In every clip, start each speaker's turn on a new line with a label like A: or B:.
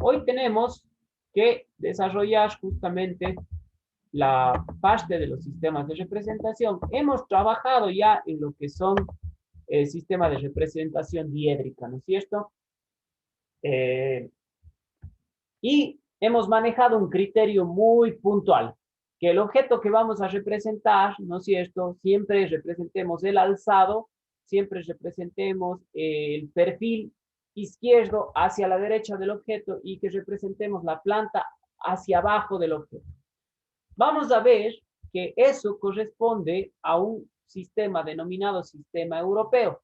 A: Hoy tenemos que desarrollar justamente la parte de los sistemas de representación. Hemos trabajado ya en lo que son sistemas de representación diédrica, ¿no es cierto? Y hemos manejado un criterio muy puntual, que el objeto que vamos a representar, ¿no es cierto? Siempre representemos el alzado, siempre representemos el perfil izquierdo hacia la derecha del objeto y que representemos la planta hacia abajo del objeto. Vamos a ver que eso corresponde a un sistema denominado sistema europeo.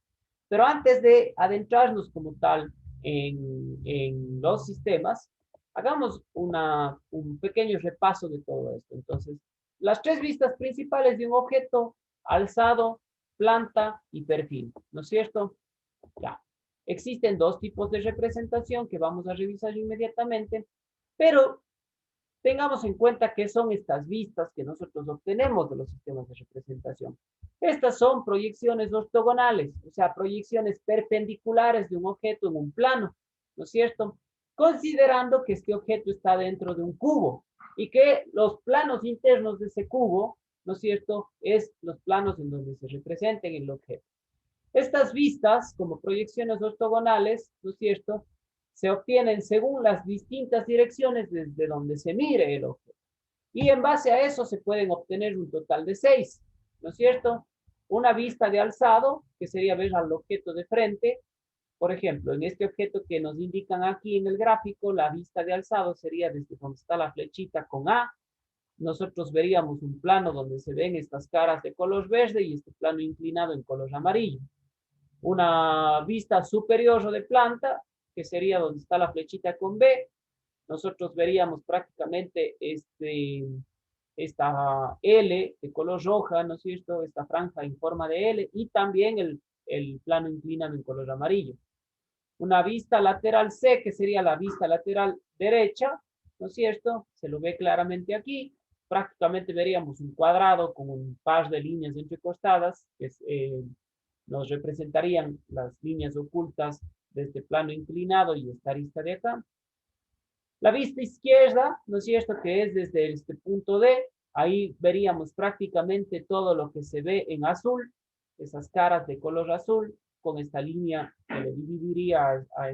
A: Pero antes de adentrarnos como tal en los sistemas, hagamos un pequeño repaso de todo esto. Entonces, las tres vistas principales de un objeto: alzado, planta y perfil, ¿no es cierto? Ya. Existen dos tipos de representación que vamos a revisar inmediatamente, pero tengamos en cuenta qué son estas vistas que nosotros obtenemos de los sistemas de representación. Estas son proyecciones ortogonales, o sea, proyecciones perpendiculares de un objeto en un plano, ¿no es cierto? Considerando que este objeto está dentro de un cubo y que los planos internos de ese cubo, ¿no es cierto?, es los planos en donde se representen el objeto. Estas vistas, como proyecciones ortogonales, ¿no es cierto?, se obtienen según las distintas direcciones desde donde se mire el objeto. Y en base a eso se pueden obtener un total de 6, ¿no es cierto? Una vista de alzado, que sería ver al objeto de frente. Por ejemplo, en este objeto que nos indican aquí en el gráfico, la vista de alzado sería desde donde está la flechita con A. Nosotros veríamos un plano donde se ven estas caras de color verde y este plano inclinado en color amarillo. Una vista superior de planta, que sería donde está la flechita con B. Nosotros veríamos prácticamente esta L de color roja, ¿no es cierto? Esta franja en forma de L y también el plano inclinado en color amarillo. Una vista lateral C, que sería la vista lateral derecha, ¿no es cierto? Se lo ve claramente aquí. Prácticamente veríamos un cuadrado con un par de líneas entrecostadas, que nos representarían las líneas ocultas de este plano inclinado y esta arista de acá. La vista izquierda, ¿no es cierto?, que es desde este punto D, ahí veríamos prácticamente todo lo que se ve en azul, esas caras de color azul, con esta línea que le dividiría a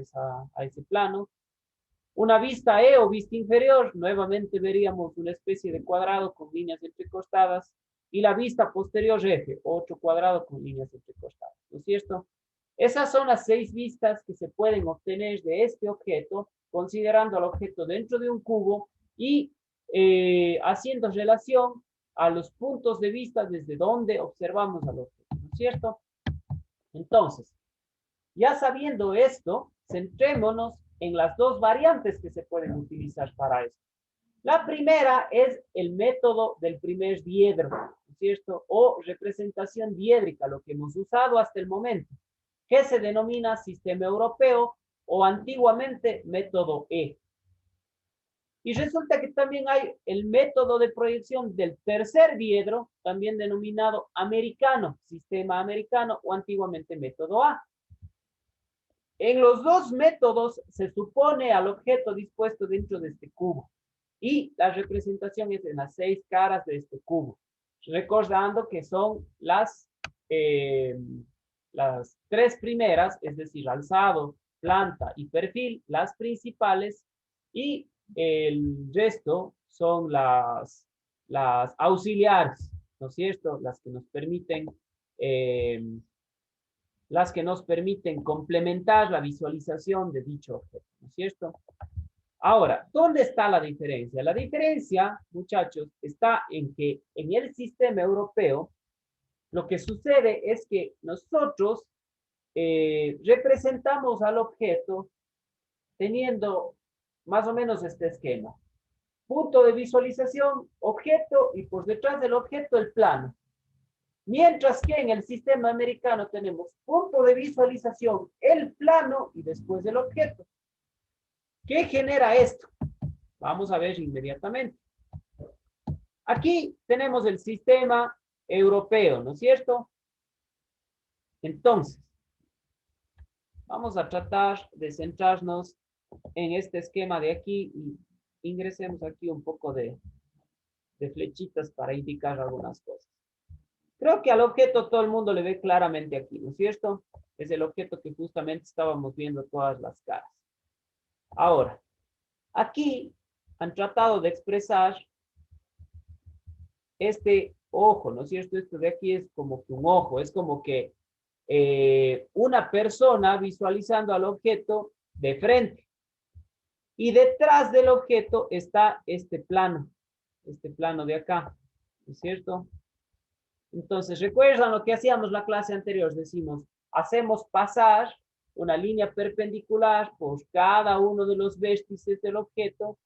A: ese plano. Una vista E o vista inferior, nuevamente veríamos una especie de cuadrado con líneas entrecostadas, y la vista posterior F, otro cuadrado con líneas entrecostadas, ¿no es cierto? Esas son las 6 vistas que se pueden obtener de este objeto, considerando al objeto dentro de un cubo y haciendo relación a los puntos de vista desde donde observamos al objeto, ¿no es cierto? Entonces, ya sabiendo esto, centrémonos en las dos variantes que se pueden utilizar para esto. La primera es el método del primer diedro, ¿no es cierto? O representación diédrica, lo que hemos usado hasta el momento, que se denomina sistema europeo o antiguamente método E. Y resulta que también hay el método de proyección del tercer diedro, también denominado americano, sistema americano o antiguamente método A. En los dos métodos se supone al objeto dispuesto dentro de este cubo y la representación es en las 6 caras de este cubo, recordando que son las 3 primeras, es decir, alzado, planta y perfil, las principales, y el resto son las auxiliares, ¿no es cierto? Las que nos permiten complementar la visualización de dicho objeto, ¿no es cierto? Ahora, ¿dónde está la diferencia? La diferencia, muchachos, está en que en el sistema europeo lo que sucede es que nosotros representamos al objeto teniendo más o menos este esquema. Punto de visualización, objeto, y por detrás del objeto el plano. Mientras que en el sistema americano tenemos punto de visualización, el plano y después el objeto. ¿Qué genera esto? Vamos a ver inmediatamente. Aquí tenemos el sistema europeo, ¿no es cierto? Entonces, vamos a tratar de centrarnos en este esquema de aquí y ingresemos aquí un poco de flechitas para indicar algunas cosas. Creo que al objeto todo el mundo le ve claramente aquí, ¿no es cierto? Es el objeto que justamente estábamos viendo todas las caras. Ahora, aquí han tratado de expresar este ojo, ¿no es cierto? Esto de aquí es como que un ojo, es como que una persona visualizando al objeto de frente. Y detrás del objeto está este plano de acá, ¿no es cierto? Entonces, ¿recuerdan lo que hacíamos la clase anterior? Decimos, hacemos pasar una línea perpendicular por cada uno de los vértices del objeto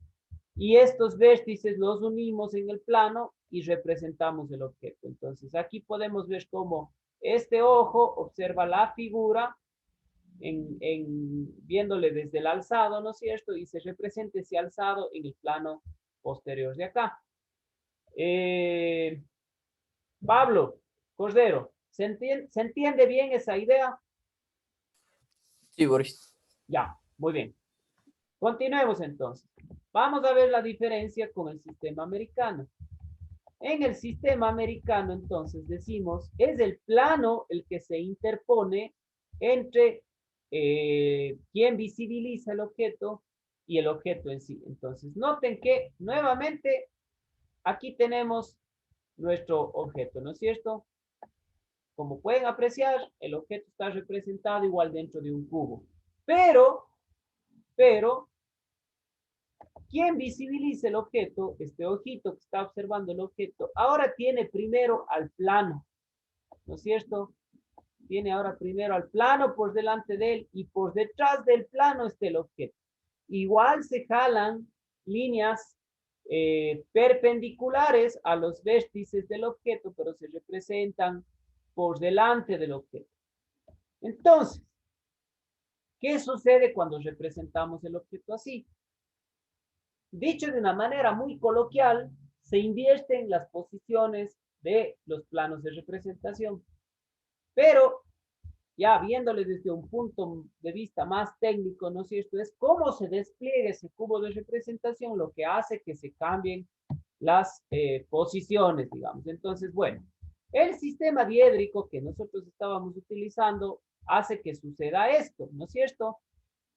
A: y estos vértices los unimos en el plano y representamos el objeto. Entonces, aquí podemos ver cómo este ojo observa la figura viéndole desde el alzado, ¿no es cierto? Y se representa ese alzado en el plano posterior de acá. Pablo Cordero, ¿se entiende bien esa idea?
B: Sí, Boris.
A: Ya, muy bien. Continuemos entonces. Vamos a ver la diferencia con el sistema americano. En el sistema americano, entonces, decimos, es el plano el que se interpone entre quien visibiliza el objeto y el objeto en sí. Entonces, noten que nuevamente aquí tenemos nuestro objeto, ¿no es cierto? Como pueden apreciar, el objeto está representado igual dentro de un cubo. Pero, quien visibiliza el objeto, este ojito que está observando el objeto, ahora tiene primero al plano, ¿no es cierto? Tiene ahora primero al plano por delante de él y por detrás del plano está el objeto. Igual se jalan líneas perpendiculares a los vértices del objeto, pero se representan por delante del objeto. Entonces, ¿qué sucede cuando representamos el objeto así? Dicho de una manera muy coloquial, se invierten las posiciones de los planos de representación. Pero ya viéndole desde un punto de vista más técnico, ¿no es cierto? Es cómo se despliega ese cubo de representación lo que hace que se cambien las posiciones, digamos. Entonces, bueno, el sistema diédrico que nosotros estábamos utilizando hace que suceda esto, ¿no es cierto?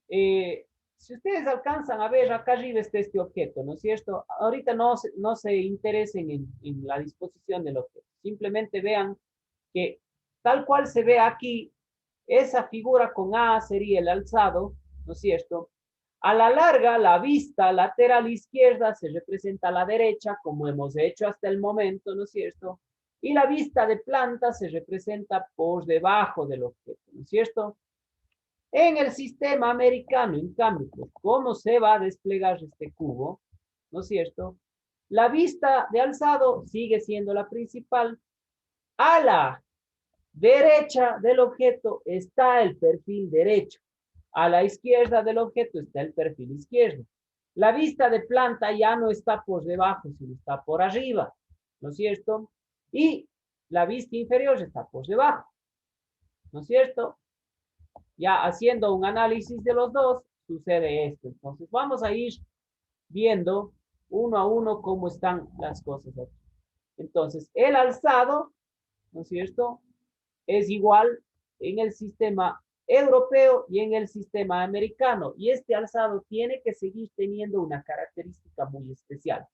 A: Si ustedes alcanzan a ver, acá arriba está este objeto, ¿no es cierto? Ahorita no se interesen en la disposición del objeto, simplemente vean que tal cual se ve aquí, esa figura con A sería el alzado, ¿no es cierto? A la larga, la vista lateral izquierda se representa a la derecha, como hemos hecho hasta el momento, ¿no es cierto? Y la vista de planta se representa por debajo del objeto, ¿no es cierto? En el sistema americano, en cambio, pues, ¿cómo se va a desplegar este cubo? ¿No es cierto? La vista de alzado sigue siendo la principal. A la derecha del objeto está el perfil derecho. A la izquierda del objeto está el perfil izquierdo. La vista de planta ya no está por debajo, sino está por arriba, ¿no es cierto? Y la vista inferior está por debajo, ¿no es cierto? Ya haciendo un análisis de los dos, sucede esto. Entonces vamos a ir viendo uno a uno cómo están las cosas aquí. Entonces, el alzado, ¿no es cierto? Es igual en el sistema europeo y en el sistema americano. Y este alzado tiene que seguir teniendo una característica muy especial.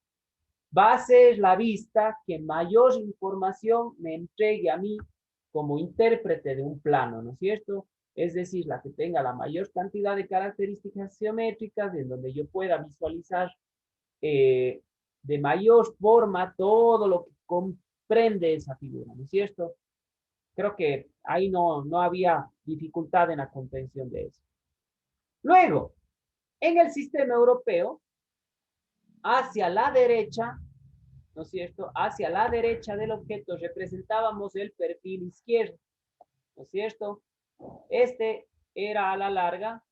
A: Va a ser la vista que mayor información me entregue a mí como intérprete de un plano, ¿no es cierto? Es decir, la que tenga la mayor cantidad de características geométricas en donde yo pueda visualizar de mayor forma todo lo que comprende esa figura, ¿no es cierto? Creo que ahí no había dificultad en la comprensión de eso. Luego, en el sistema europeo, hacia la derecha, ¿no es cierto? Hacia la derecha del objeto representábamos el perfil izquierdo, ¿no es cierto? Este era a la larga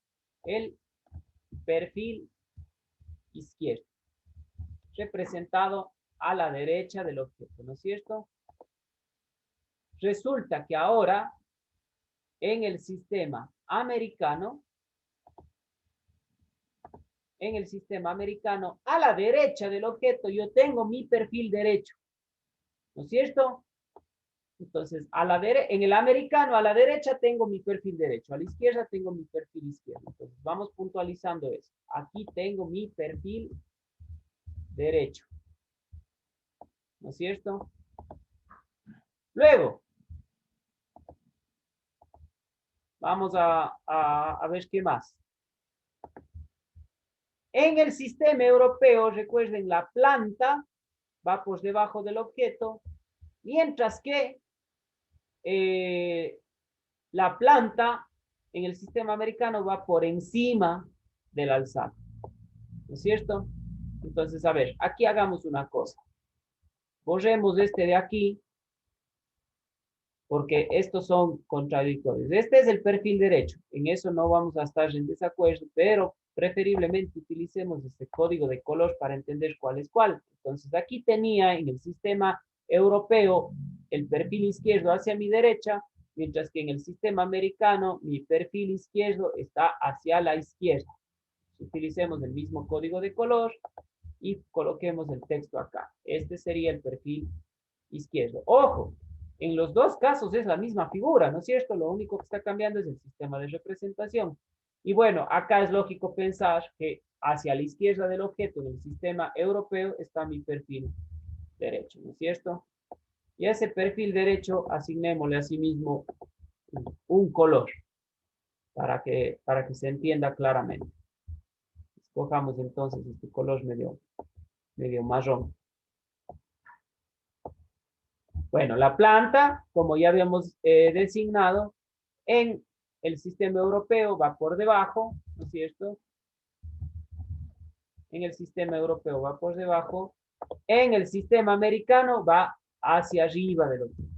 A: el perfil izquierdo, representado a la derecha del objeto, ¿no es cierto? Resulta que ahora en el sistema americano, en el sistema americano, a la derecha del objeto, yo tengo mi perfil derecho. ¿No es cierto? Entonces, en el americano, a la derecha tengo mi perfil derecho, a la izquierda tengo mi perfil izquierdo. Entonces, vamos puntualizando eso. Aquí tengo mi perfil derecho. ¿No es cierto? Luego, vamos a ver qué más. En el sistema europeo, recuerden, la planta va por debajo del objeto, mientras que la planta en el sistema americano va por encima del alzado. ¿No es cierto? Entonces, a ver, aquí hagamos una cosa. Borremos este de aquí, porque estos son contradictorios. Este es el perfil derecho. En eso no vamos a estar en desacuerdo, pero preferiblemente utilicemos este código de color para entender cuál es cuál. Entonces, aquí tenía en el sistema europeo el perfil izquierdo hacia mi derecha, mientras que en el sistema americano mi perfil izquierdo está hacia la izquierda. Utilicemos el mismo código de color y coloquemos el texto acá. Este sería el perfil izquierdo. Ojo, en los dos casos es la misma figura, ¿no es cierto? Lo único que está cambiando es el sistema de representación. Y bueno, acá es lógico pensar que hacia la izquierda del objeto en el sistema europeo está mi perfil derecho, ¿no es cierto? Y a ese perfil derecho asignémosle a sí mismo un color para que se entienda claramente. Escojamos entonces este color medio marrón. Bueno, la planta, como ya habíamos designado, en el sistema europeo va por debajo, ¿no es cierto? En el sistema europeo va por debajo. En el sistema americano va hacia arriba del objeto.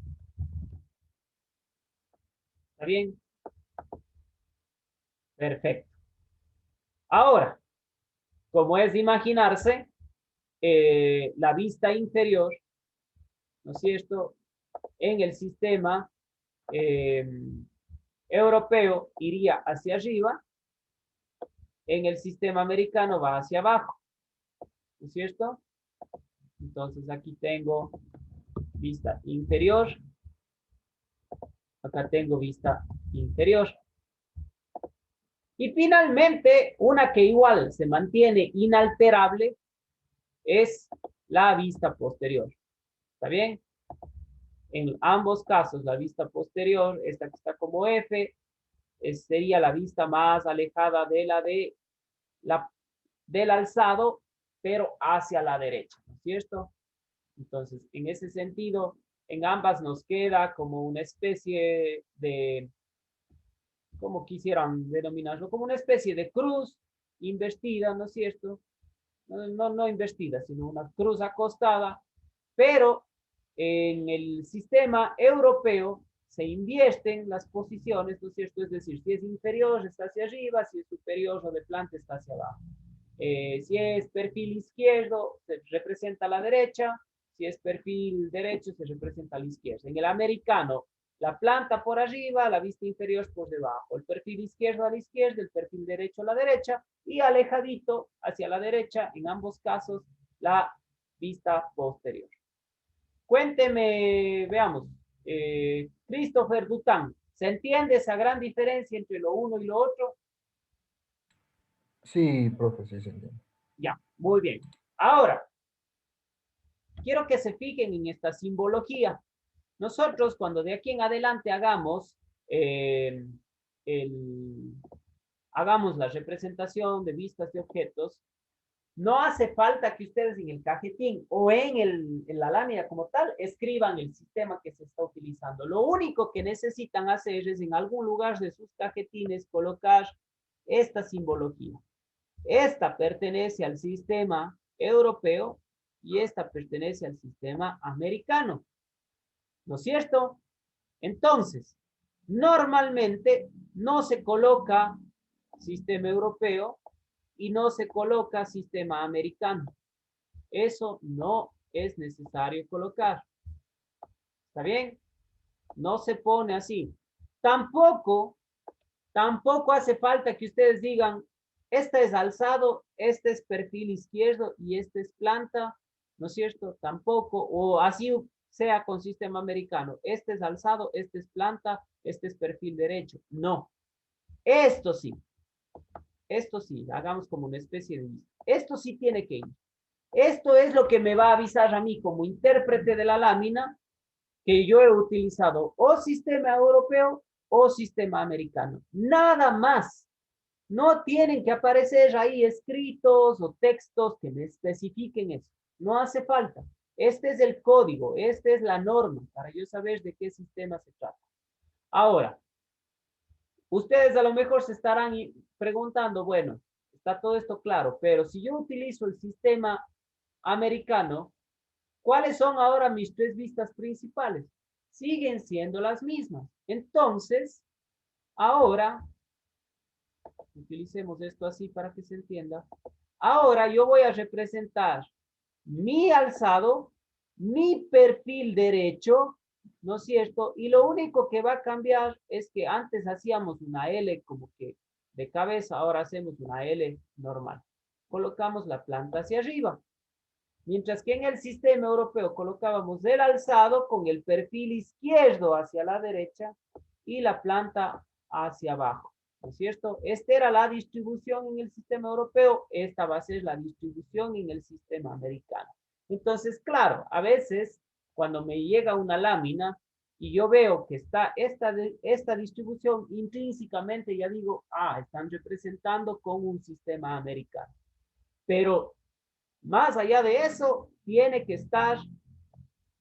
A: ¿Está bien? Perfecto. Ahora, como es de imaginarse, la vista inferior, ¿no es cierto? En el sistema europeo iría hacia arriba, en el sistema americano va hacia abajo, ¿no es cierto? Entonces aquí tengo vista inferior, acá tengo vista inferior. Y finalmente, una que igual se mantiene inalterable es la vista posterior. ¿Está bien? En ambos casos, la vista posterior, esta que está como F, sería la vista más alejada de del alzado, pero hacia la derecha, ¿no es cierto? Entonces, en ese sentido, en ambas nos queda como una especie de, como quisieran denominarlo, como una especie de cruz invertida, ¿no es cierto? No invertida, sino una cruz acostada, pero en el sistema europeo se invierten las posiciones, ¿no es cierto? Es decir, si es inferior está hacia arriba, si es superior o de planta está hacia abajo. Si es perfil izquierdo, se representa a la derecha, si es perfil derecho, se representa a la izquierda. En el americano, la planta por arriba, la vista inferior por debajo, el perfil izquierdo a la izquierda, el perfil derecho a la derecha y alejadito hacia la derecha, en ambos casos, la vista posterior. Cuénteme, veamos, Christopher Dután, ¿se entiende esa gran diferencia entre lo uno y lo otro?
C: Sí, profe, sí se entiende.
A: Ya, muy bien. Ahora, quiero que se fijen en esta simbología. Nosotros, cuando de aquí en adelante eh, hagamos la representación de vistas de objetos, no hace falta que ustedes en el cajetín o en la lámina como tal escriban el sistema que se está utilizando. Lo único que necesitan hacer es en algún lugar de sus cajetines colocar esta simbología. Esta pertenece al sistema europeo y esta pertenece al sistema americano. ¿No es cierto? Entonces, normalmente no se coloca sistema europeo y no se coloca sistema americano. Eso no es necesario colocar. ¿Está bien? No se pone así. Tampoco hace falta que ustedes digan, esta es alzado este es perfil izquierdo y este es planta, ¿no es cierto? Tampoco, o así sea con sistema americano. Este es alzado, este es planta, este es perfil derecho. No. Esto sí, hagamos como una especie de lista. Esto sí tiene que ir. Esto es lo que me va a avisar a mí como intérprete de la lámina que yo he utilizado o sistema europeo o sistema americano. Nada más. No tienen que aparecer ahí escritos o textos que me especifiquen eso. No hace falta. Este es el código, esta es la norma para yo saber de qué sistema se trata. Ahora, ustedes a lo mejor se estarán preguntando, bueno, está todo esto claro, pero si yo utilizo el sistema americano, ¿cuáles son ahora mis tres vistas principales? Siguen siendo las mismas. Entonces, ahora, utilicemos esto así para que se entienda. Ahora yo voy a representar mi alzado, mi perfil derecho, ¿no es cierto? Y lo único que va a cambiar es que antes hacíamos una L como que de cabeza, ahora hacemos una L normal. Colocamos la planta hacia arriba. Mientras que en el sistema europeo colocábamos el alzado con el perfil izquierdo hacia la derecha y la planta hacia abajo. ¿No es cierto? Esta era la distribución en el sistema europeo, esta va a ser la distribución en el sistema americano. Entonces, claro, a veces cuando me llega una lámina y yo veo que está esta distribución intrínsecamente, ya digo, están representando con un sistema americano. Pero más allá de eso, tiene que estar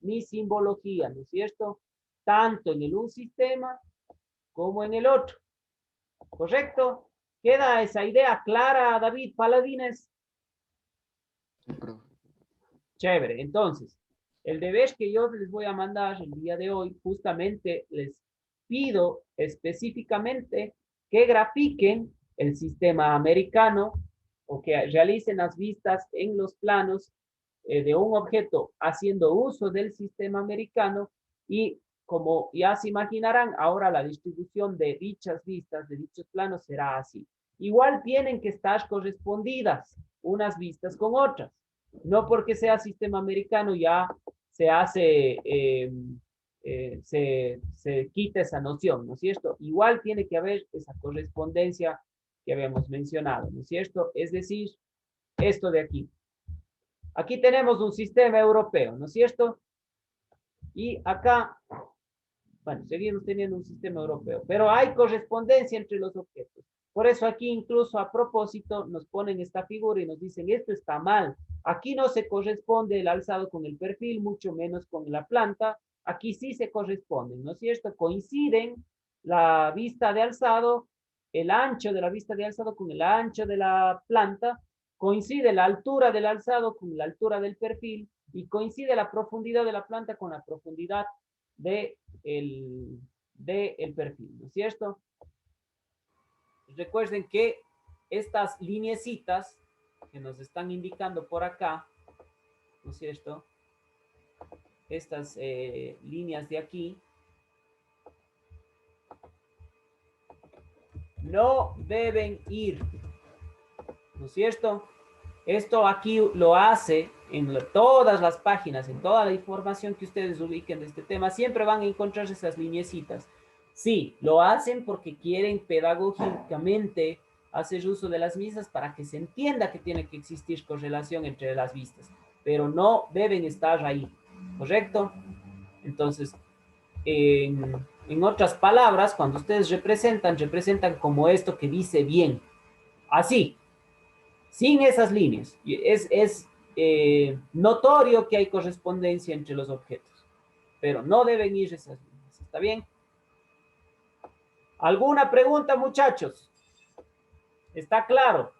A: mi simbología, ¿no es cierto? Tanto en el un sistema como en el otro. ¿Correcto? ¿Queda esa idea clara, David Paladines? Chévere. Entonces, el deber que yo les voy a mandar el día de hoy, justamente les pido específicamente que grafiquen el sistema americano o que realicen las vistas en los planos de un objeto haciendo uso del sistema americano y como ya se imaginarán, ahora la distribución de dichas vistas, de dichos planos será así. Igual tienen que estar correspondidas unas vistas con otras. No porque sea sistema americano ya se hace, se quita esa noción, ¿no es cierto? Igual tiene que haber esa correspondencia que habíamos mencionado, ¿no es cierto? Es decir, esto de aquí. Aquí tenemos un sistema europeo, ¿no es cierto? Y acá, bueno, seguimos teniendo un sistema europeo, pero hay correspondencia entre los objetos. Por eso aquí incluso a propósito nos ponen esta figura y nos dicen, esto está mal. Aquí no se corresponde el alzado con el perfil, mucho menos con la planta. Aquí sí se corresponden, ¿no es cierto? Coinciden la vista de alzado, el ancho de la vista de alzado con el ancho de la planta, coincide la altura del alzado con la altura del perfil y coincide la profundidad de la planta con la profundidad de el perfil, ¿no es cierto? Recuerden que estas lineecitas que nos están indicando por acá, ¿no es cierto? Estas líneas de aquí no deben ir, ¿no es cierto? Esto aquí lo hace en todas las páginas, en toda la información que ustedes ubiquen de este tema, siempre van a encontrar esas lineecitas. Sí, lo hacen porque quieren pedagógicamente hacer uso de las mismas para que se entienda que tiene que existir correlación entre las vistas, pero no deben estar ahí, ¿correcto? Entonces, en otras palabras, cuando ustedes representan como esto que dice bien, así, sin esas líneas. Es notorio que hay correspondencia entre los objetos, pero no deben ir esas líneas. ¿Está bien? ¿Alguna pregunta, muchachos? ¿Está claro?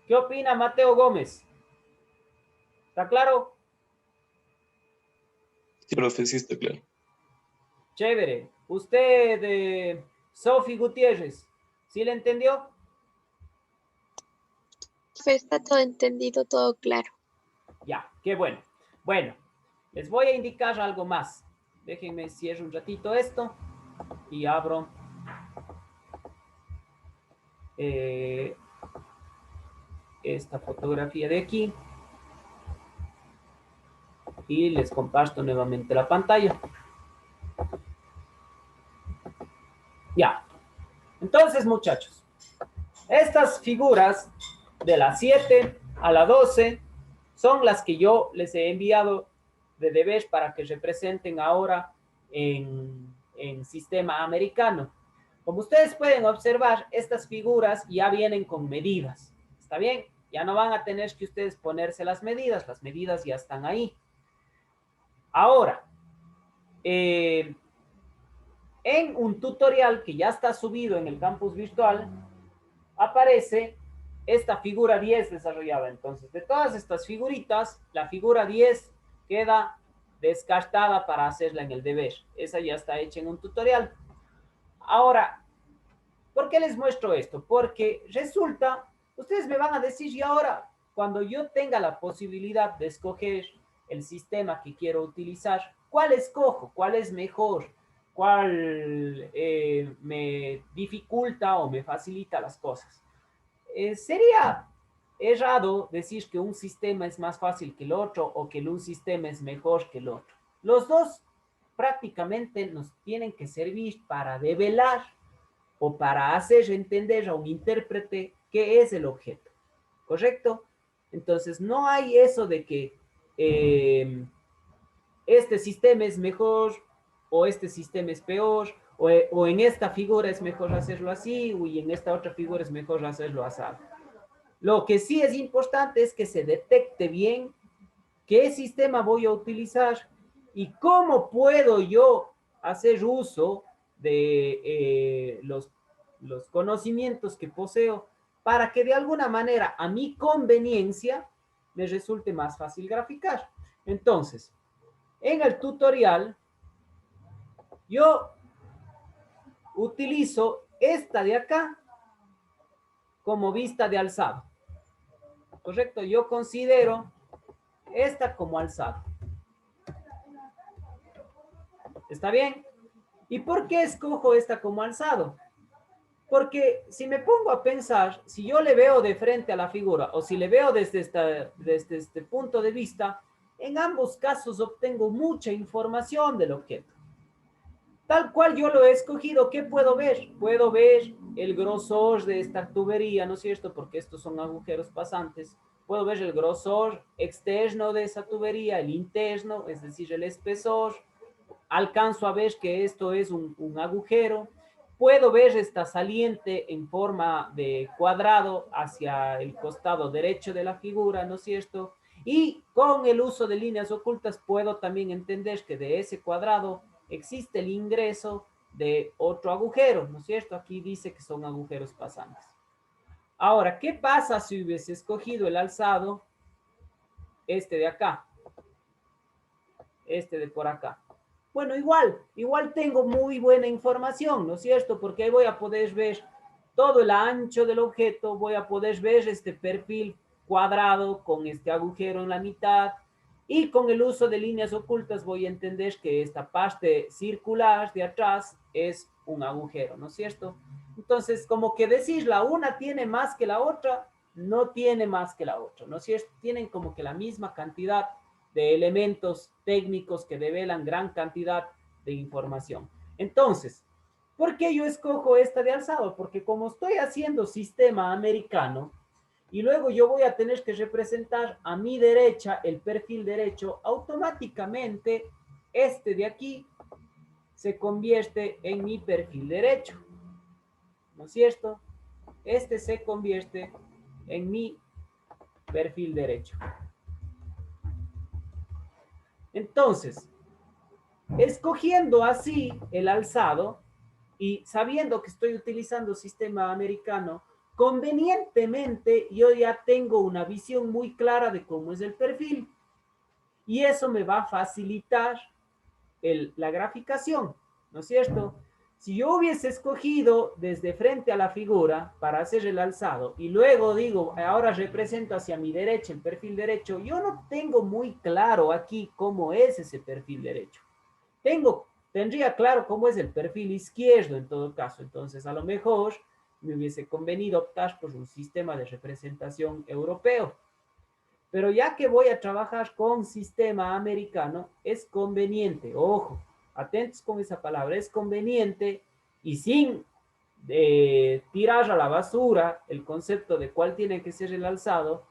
A: ¿Qué opina Mateo Gómez? ¿Está claro?
C: Sí, profe, sí está claro.
A: Chévere. Usted, Sofi Gutiérrez, ¿sí le entendió?
D: Está todo entendido, todo claro.
A: Ya, qué bueno. Bueno, les voy a indicar algo más. Déjenme cierro un ratito esto y abro esta fotografía de aquí y les comparto nuevamente la pantalla. Ya. Entonces, muchachos, estas figuras de la 7 a la 12 son las que yo les he enviado de deber para que representen ahora en sistema americano. Como ustedes pueden observar, estas figuras ya vienen con medidas. ¿Está bien? Ya no van a tener que ustedes ponerse las medidas ya están ahí. Ahora, en un tutorial que ya está subido en el campus virtual, aparece esta figura 10 desarrollada. Entonces, de todas estas figuritas, la figura 10 queda descartada para hacerla en el deber. Esa ya está hecha en un tutorial. Ahora, ¿por qué les muestro esto? Porque resulta, ustedes me van a decir, y ahora, cuando yo tenga la posibilidad de escoger el sistema que quiero utilizar, ¿cuál escojo? ¿Cuál es mejor? ¿Cuál me dificulta o me facilita las cosas? Sería errado decir que un sistema es más fácil que el otro o que un sistema es mejor que el otro. Los dos prácticamente nos tienen que servir para develar o para hacer entender a un intérprete qué es el objeto, ¿correcto? Entonces, no hay eso de que este sistema es mejor o este sistema es peor, o en esta figura es mejor hacerlo así, y en esta otra figura es mejor hacerlo así. Lo que sí es importante es que se detecte bien qué sistema voy a utilizar y cómo puedo yo hacer uso de los conocimientos que poseo para que de alguna manera a mi conveniencia me resulte más fácil graficar. Entonces, en el tutorial yo utilizo esta de acá como vista de alzado. ¿Correcto? Yo considero esta como alzado. ¿Está bien? ¿Y por qué escojo esta como alzado? Porque si me pongo a pensar, si yo le veo de frente a la figura o si le veo desde este punto de vista, en ambos casos obtengo mucha información del objeto. Tal cual yo lo he escogido, ¿qué puedo ver? Puedo ver el grosor de esta tubería, ¿no es cierto? Porque estos son agujeros pasantes. Puedo ver el grosor externo de esa tubería, el interno, es decir, el espesor. Alcanzo a ver que esto es un agujero. Puedo ver esta saliente en forma de cuadrado hacia el costado derecho de la figura, ¿no es cierto? Y con el uso de líneas ocultas puedo también entender que de ese cuadrado existe el ingreso de otro agujero, ¿no es cierto? Aquí dice que son agujeros pasantes. Ahora, ¿qué pasa si hubiese escogido el alzado, este de acá, este de por acá? Bueno, igual tengo muy buena información, ¿no es cierto? Porque voy a poder ver todo el ancho del objeto, voy a poder ver este perfil cuadrado con este agujero en la mitad, y con el uso de líneas ocultas voy a entender que esta parte circular de atrás es un agujero, ¿no es cierto? Entonces, como que decir la una tiene más que la otra, no tiene más que la otra, ¿no es cierto? Tienen como que la misma cantidad de elementos técnicos que develan gran cantidad de información. Entonces, ¿por qué yo escojo esta de alzado? Porque como estoy haciendo sistema americano, y luego yo voy a tener que representar a mi derecha el perfil derecho, automáticamente este de aquí se convierte en mi perfil derecho, ¿no es cierto? Este se convierte en mi perfil derecho. Entonces, escogiendo así el alzado y sabiendo que estoy utilizando sistema americano, convenientemente yo ya tengo una visión muy clara de cómo es el perfil. Y eso me va a facilitar la graficación, ¿no es cierto? Si yo hubiese escogido desde frente a la figura para hacer el alzado y luego digo, ahora represento hacia mi derecha el perfil derecho, yo no tengo muy claro aquí cómo es ese perfil derecho. Tendría claro cómo es el perfil izquierdo en todo caso. Entonces, a lo mejor me hubiese convenido optar por un sistema de representación europeo. Pero ya que voy a trabajar con sistema americano, es conveniente, ojo, atentos con esa palabra, es conveniente y sin tirar a la basura el concepto de cuál tiene que ser el alzado,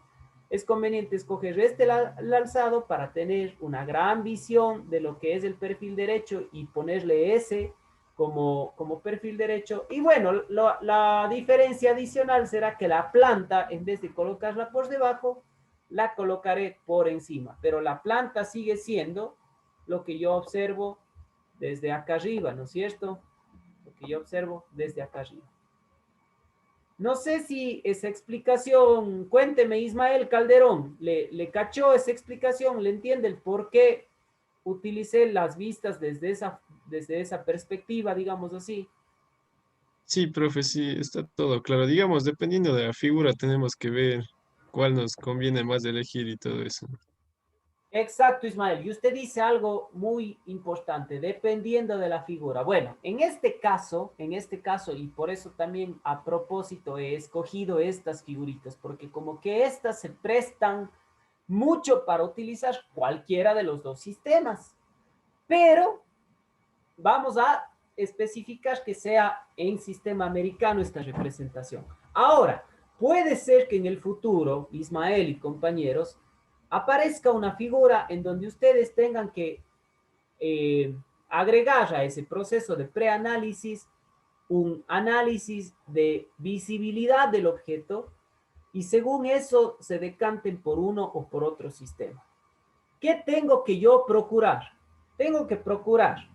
A: es conveniente escoger el alzado para tener una gran visión de lo que es el perfil derecho y ponerle ese como perfil derecho. Y bueno, la diferencia adicional será que la planta, en vez de colocarla por debajo, la colocaré por encima. Pero la planta sigue siendo lo que yo observo desde acá arriba, ¿no es cierto? Lo que yo observo desde acá arriba. No sé si esa explicación, cuénteme Ismael Calderón, ¿le cachó esa explicación? ¿Le entiende el por qué utilicé las vistas desde esa perspectiva, digamos así?
C: Sí, profe, sí, está todo claro. Digamos, dependiendo de la figura, tenemos que ver cuál nos conviene más elegir y todo eso.
A: Exacto, Ismael. Y usted dice algo muy importante, dependiendo de la figura. Bueno, en este caso, y por eso también a propósito he escogido estas figuritas, porque como que estas se prestan mucho para utilizar cualquiera de los dos sistemas. Pero vamos a especificar que sea en sistema americano esta representación. Ahora, puede ser que en el futuro, Ismael y compañeros, aparezca una figura en donde ustedes tengan que agregar a ese proceso de preanálisis un análisis de visibilidad del objeto y según eso se decanten por uno o por otro sistema. ¿Qué tengo que yo procurar? Tengo que procurar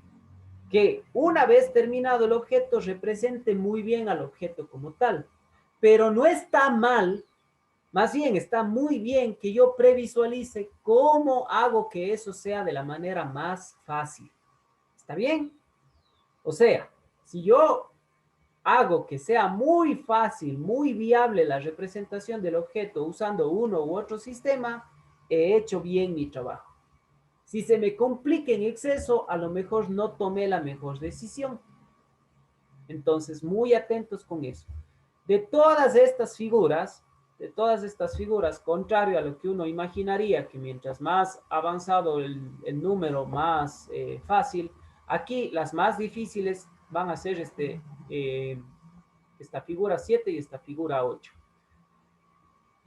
A: que una vez terminado el objeto represente muy bien al objeto como tal. Pero no está mal, más bien está muy bien que yo previsualice cómo hago que eso sea de la manera más fácil. ¿Está bien? O sea, si yo hago que sea muy fácil, muy viable la representación del objeto usando uno u otro sistema, he hecho bien mi trabajo. Si se me complica en exceso, a lo mejor no tomé la mejor decisión. Entonces, muy atentos con eso. De todas estas figuras, contrario a lo que uno imaginaría, que mientras más avanzado el número, más fácil, aquí las más difíciles van a ser esta figura 7 y esta figura 8.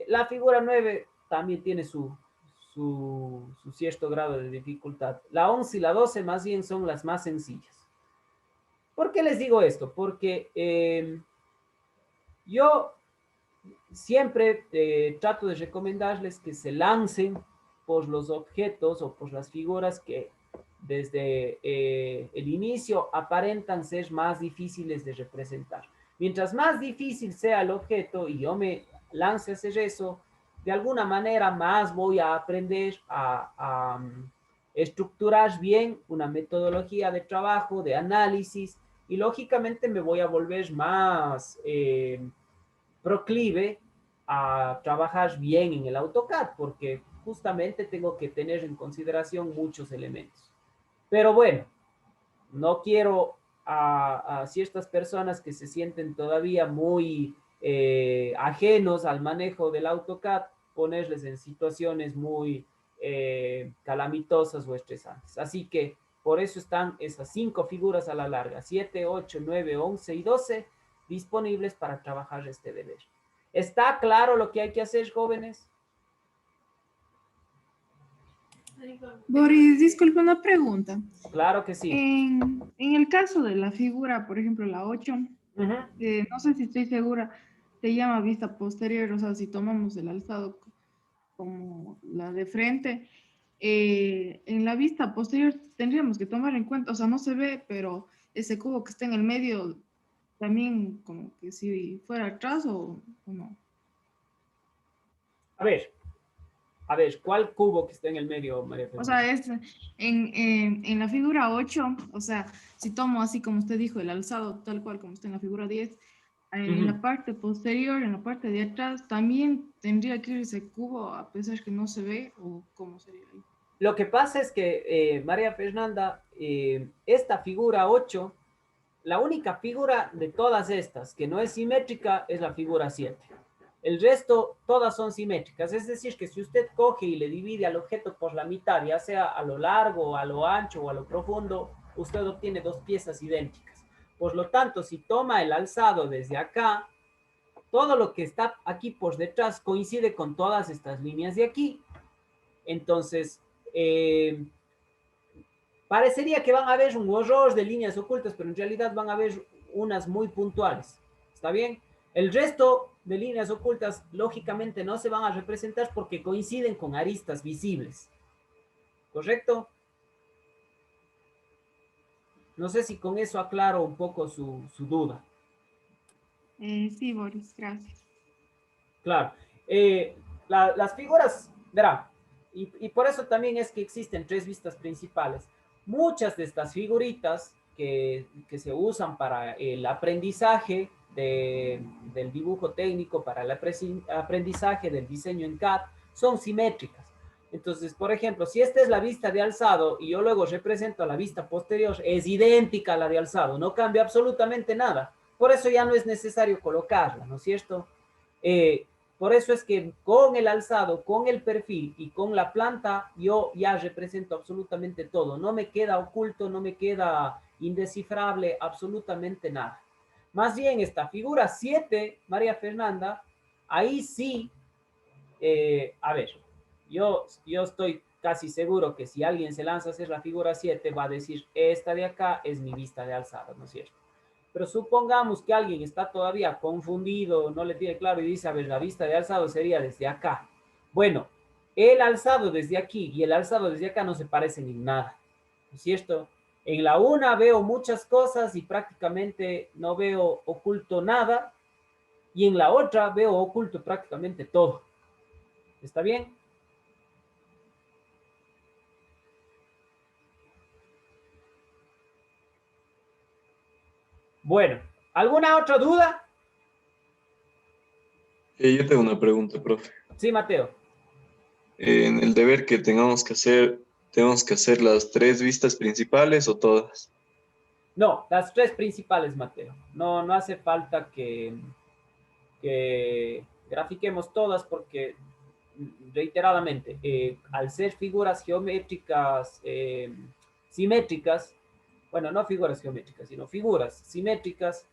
A: La figura 9 también tiene su cierto grado de dificultad. La 11 y la 12 más bien son las más sencillas. ¿Por qué les digo esto? Porque yo siempre trato de recomendarles que se lancen por los objetos o por las figuras que desde el inicio aparentan ser más difíciles de representar. Mientras más difícil sea el objeto y yo me lance a hacer eso, de alguna manera más voy a aprender a estructurar bien una metodología de trabajo, de análisis, y lógicamente me voy a volver más proclive a trabajar bien en el AutoCAD, porque justamente tengo que tener en consideración muchos elementos. Pero bueno, no quiero a ciertas personas que se sienten todavía muy ajenos al manejo del AutoCAD, ponerles en situaciones muy calamitosas o estresantes. Así que por eso están esas 5 figuras a la larga, 7, 8, 9, 11 y 12, disponibles para trabajar este deber. ¿Está claro lo que hay que hacer, jóvenes?
E: Boris, disculpe una pregunta.
A: Claro que sí.
E: En el caso de la figura, por ejemplo, la 8, no sé si estoy segura, se llama vista posterior, o sea, si tomamos el alzado como la de frente, en la vista posterior tendríamos que tomar en cuenta, o sea, no se ve, pero ese cubo que está en el medio también como que si fuera atrás o no.
A: A ver, ¿cuál cubo que está en el medio, María
E: O
A: Fernanda?
E: sea, es en la figura 8, o sea, si tomo así como usted dijo, el alzado tal cual como está en la figura 10, en la parte posterior, en la parte de atrás, también tendría que ir ese cubo a pesar que no se ve o cómo sería ahí.
A: Lo que pasa es que, María Fernanda, esta figura 8 la única figura de todas estas que no es simétrica es la figura 7. El resto, todas son simétricas. Es decir, que si usted coge y le divide al objeto por la mitad, ya sea a lo largo, a lo ancho o a lo profundo, usted obtiene dos piezas idénticas. Por lo tanto, si toma el alzado desde acá, todo lo que está aquí por detrás coincide con todas estas líneas de aquí. Entonces, parecería que van a haber un horror de líneas ocultas, pero en realidad van a haber unas muy puntuales. ¿Está bien? El resto de líneas ocultas, lógicamente, no se van a representar porque coinciden con aristas visibles. ¿Correcto? No sé si con eso aclaro un poco su duda.
E: Sí, Boris, gracias.
A: Claro. Las figuras, verá, y por eso también es que existen tres vistas principales. Muchas de estas figuritas que se usan para el aprendizaje del dibujo técnico, para el aprendizaje del diseño en CAD, son simétricas. Entonces, por ejemplo, si esta es la vista de alzado y yo luego represento la vista posterior, es idéntica a la de alzado, no cambia absolutamente nada. Por eso ya no es necesario colocarla, ¿no es cierto? Por eso es que con el alzado, con el perfil y con la planta, yo ya represento absolutamente todo. No me queda oculto, no me queda indescifrable, absolutamente nada. Más bien esta figura 7, María Fernanda, ahí sí, a ver, yo estoy casi seguro que si alguien se lanza a hacer la figura 7, va a decir, esta de acá es mi vista de alzado, ¿no es cierto? Pero supongamos que alguien está todavía confundido, no le tiene claro y dice, a ver, la vista de alzado sería desde acá. Bueno, el alzado desde aquí y el alzado desde acá no se parecen en nada, ¿no es cierto? En la una veo muchas cosas y prácticamente no veo oculto nada, y en la otra veo oculto prácticamente todo. ¿Está bien? Bueno, ¿alguna otra duda?
F: Yo tengo una pregunta, profe.
A: Sí, Mateo.
F: En el deber que tenemos que hacer las tres vistas principales o todas.
A: No, las tres principales, Mateo. No hace falta que grafiquemos todas porque, reiteradamente, al ser figuras geométricas simétricas, bueno, no figuras geométricas, sino figuras simétricas,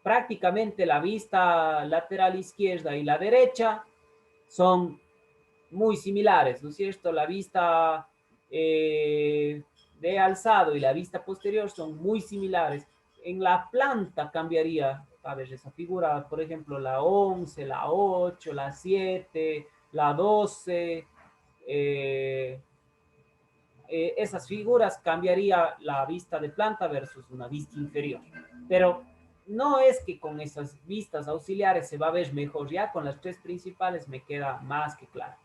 A: prácticamente la vista lateral izquierda y la derecha son muy similares, ¿no es cierto? La vista de alzado y la vista posterior son muy similares. En la planta cambiaría, a ver, esa figura, por ejemplo, la 11, la 8, la 7, la 12, esas figuras cambiaría la vista de planta versus una vista inferior. Pero no es que con esas vistas auxiliares se va a ver mejor, ya con las tres principales me queda más que claro.